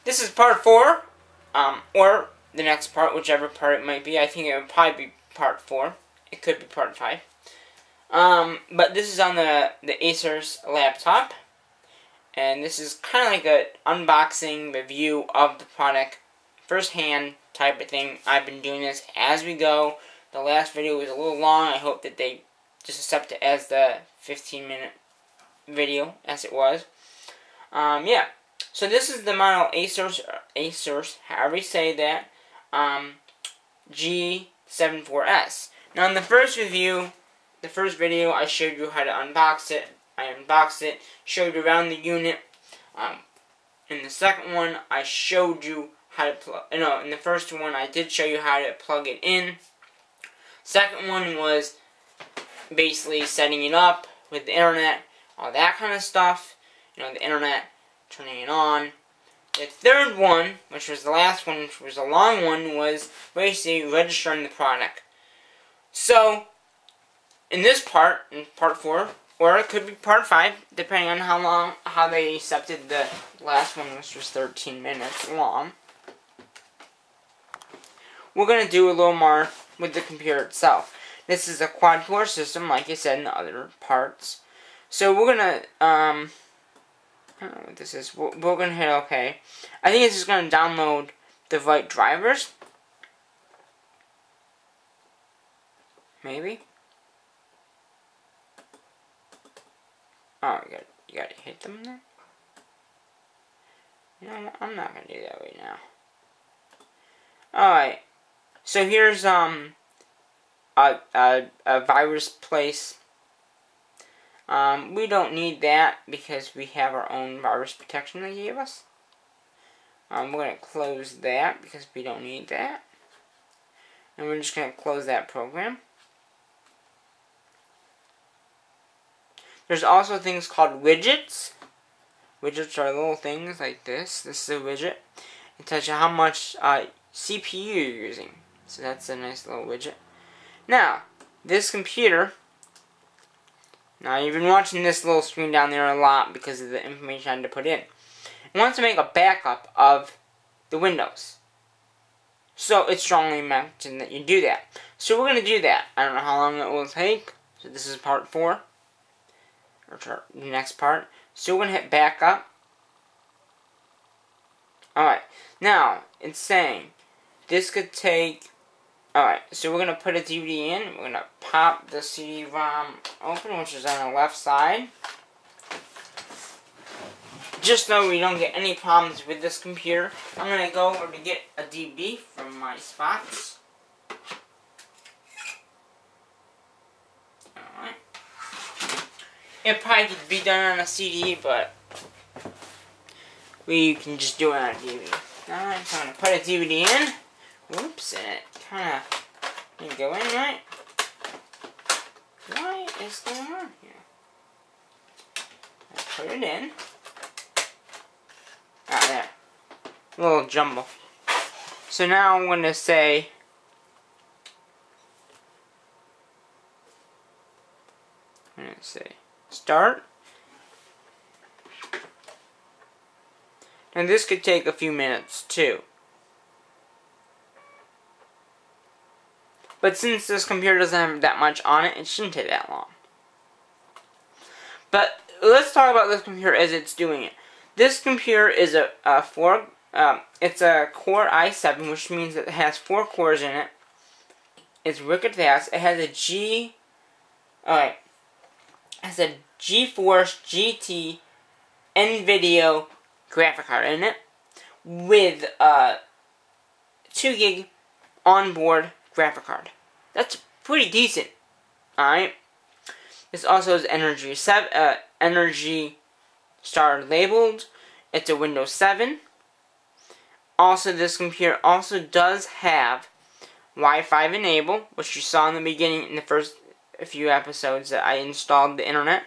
this is part 4, or the next part, whichever part it might be. I think it would probably be part 4. It could be part 5. But this is on the ASUS laptop, and this is kind of like an unboxing review of the product, first-hand type of thing. I've been doing this as we go. The last video was a little long. I hope that they just accept it as the 15-minute video, as it was. Yeah. So this is the model ASUS, however you say that, G74S. Now in the first review, the first video, I showed you how to unbox it. I unboxed it, showed you around the unit. In the second one, I showed you how to plug. No, in the first one, I did show you how to plug it in. Second one was basically setting it up with the internet, all that kind of stuff. You know, the internet, turning it on. The third one, which was the last one, which was a long one, was basically registering the product. So, in this part, in part 4, or it could be part 5, depending on how they accepted the last one, which was 13 minutes long. We're going to do a little more with the computer itself. This is a quad-core system, like I said in the other parts. So we're going to, I don't know what this is. We're going to hit OK. I think it's just going to download the right drivers. Maybe. Oh, you got to hit them there? You know, I'm not going to do that right now. Alright. So here's a virus place. We don't need that because we have our own virus protection they gave us. We're going to close that because we don't need that. And we're just going to close that program. There's also things called widgets. Widgets are little things like this. This is a widget. It tells you how much CPU you're using. So that's a nice little widget. Now, this computer. Now, you've been watching this little screen down there a lot because of the information I had to put in. It wants to make a backup of the Windows. So, it's strongly mentioned that you do that. So, we're going to do that. I don't know how long it will take. So, this is part 4. Or the next part. So, we're going to hit backup. Alright. Now, it's saying this could take. Alright, so we're going to put a DVD in. We're going to pop the CD-ROM open, which is on the left side. Just so we don't get any problems with this computer, I'm going to go over to get a DVD from my spots. Alright. It probably could be done on a CD, but we can just do it on a DVD. Alright, so I'm going to put a DVD in. Whoops, and it kind of didn't go in right. What is going on here? I put it in. Ah, there. A little jumble. So now I'm going to say, start. And this could take a few minutes too. But since this computer doesn't have that much on it, it shouldn't take that long. But let's talk about this computer as it's doing it. This computer is it's a Core i7, which means that it has 4 cores in it. It's wicked fast. It has a GeForce GT NVIDIA graphic card in it with 2 gig onboard graphic card. That's pretty decent. Alright. This also is Energy Star labeled. It's a Windows 7. Also, this computer also does have Wi-Fi enabled, which you saw in the beginning in the first few episodes that I installed the internet.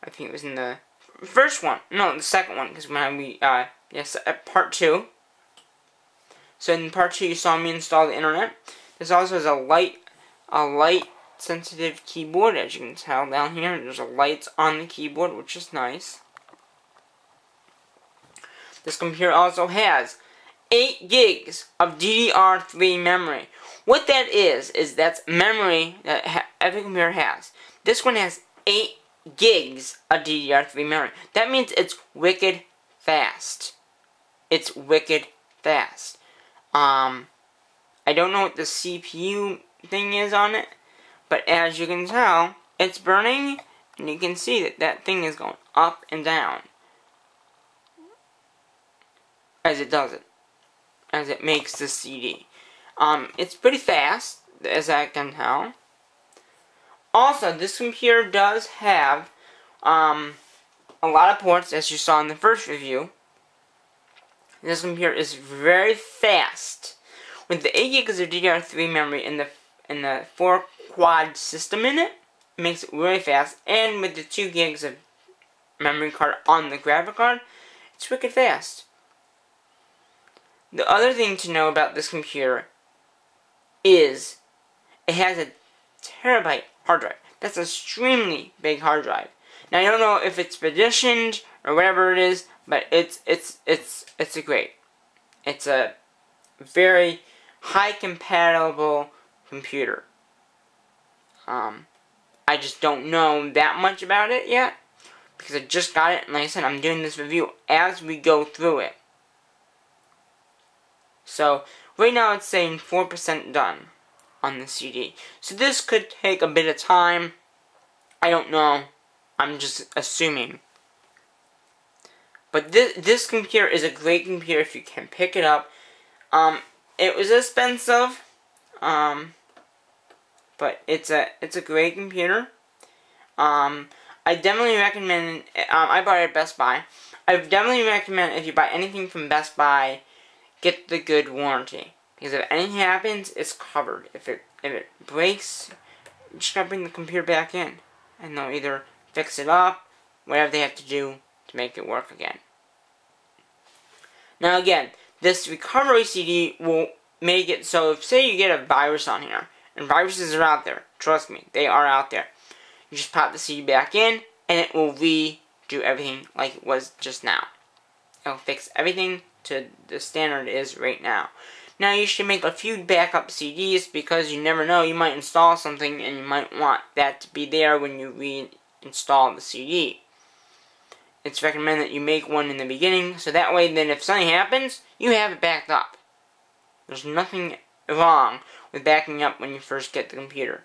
I think it was in the first one. No, the second one, because when we part 2. So in part 2, you saw me install the internet. This also has a light sensitive keyboard, as you can tell down here. There's a light on the keyboard, which is nice. this computer also has 8 gigs of DDR3 memory. What that is that's memory that every computer has. This one has 8 gigs of DDR3 memory. That means it's wicked fast. It's wicked fast. I don't know what the CPU thing is on it, but as you can tell, it's burning, and you can see that that thing is going up and down as it does it, as it makes the CD. It's pretty fast, as I can tell. Also, this computer does have a lot of ports, as you saw in the first review. This computer is very fast. With the 8 gigs of DDR3 memory in the 4-quad system in it, it makes it really fast. And with the 2 gigs of memory card on the graphic card, it's wicked fast. The other thing to know about this computer is it has a terabyte hard drive. That's an extremely big hard drive. Now I don't know if it's partitioned or whatever it is, but it's great. It's a very high compatible computer. I just don't know that much about it yet because I just got it, and like I said, I'm doing this review as we go through it. So right now it's saying 4% done on the CD. So this could take a bit of time. I don't know. I'm just assuming. But this computer is a great computer if you can pick it up. It was expensive, but it's a great computer. I definitely recommend. I bought it at Best Buy. I definitely recommend if you buy anything from Best Buy, get the good warranty, because if anything happens, it's covered. If it breaks, you just gotta bring the computer back in, and they'll either fix it up, whatever they have to do to make it work again. Now again, this recovery CD will make it so if, say, you get a virus on here, and viruses are out there, trust me, they are out there. You just pop the CD back in, and it will redo everything like it was just now. It'll fix everything to the standard it is right now. Now you should make a few backup CDs because you never know, you might install something and you might want that to be there when you reinstall the CD. It's recommended that you make one in the beginning, so that way then if something happens, you have it backed up. There's nothing wrong with backing up when you first get the computer.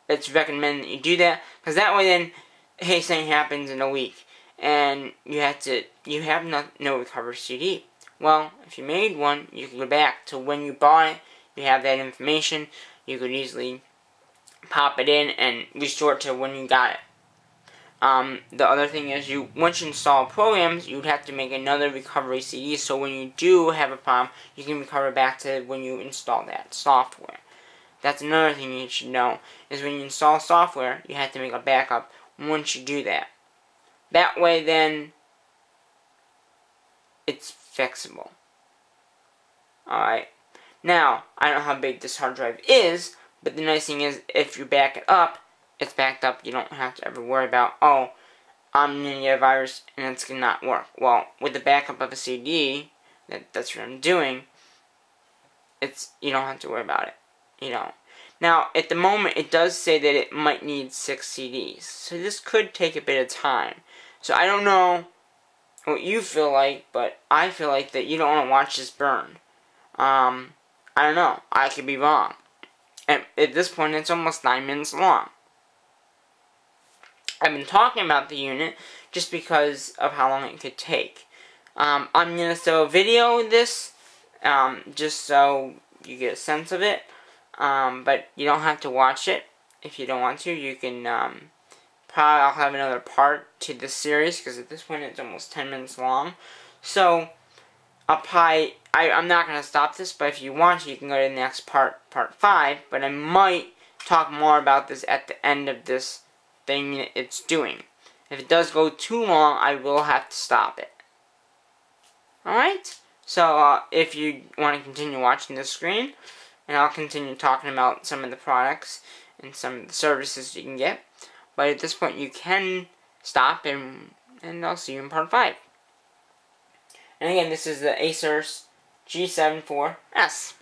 It's recommended that you do that, because that way then, hey, something happens in a week, and you have no recovery CD. Well, if you made one, you can go back to when you bought it, you have that information, you could easily pop it in and restore it to when you got it. The other thing is, once you install programs, you'd have to make another recovery CD, so when you do have a problem, you can recover back to when you install that software. That's another thing you should know, is when you install software, you have to make a backup once you do that. That way then, it's fixable. Alright. Now, I don't know how big this hard drive is, but the nice thing is, if you back it up, it's backed up. You don't have to ever worry about, oh, I'm going to get a virus and it's going to not work. Well, with the backup of a CD, that's what I'm doing, you don't have to worry about it. You know. Now, at the moment, it does say that it might need 6 CDs. So this could take a bit of time. So I don't know what you feel like, but I feel like that you don't want to watch this burn. I don't know. I could be wrong. And at this point, it's almost 9 minutes long. I've been talking about the unit just because of how long it could take. I'm going to throw a video of this, just so you get a sense of it. But you don't have to watch it if you don't want to. You can, probably I'll have another part to this series, because at this point it's almost 10 minutes long. So, I'm not going to stop this, but if you want to, you can go to the next part 5, but I might talk more about this at the end of this thing it's doing. If it does go too long, I will have to stop it. Alright? So, if you want to continue watching this screen, and I'll continue talking about some of the products and some of the services you can get. But at this point, you can stop, and I'll see you in part 5. And again, this is the ASUS G74S.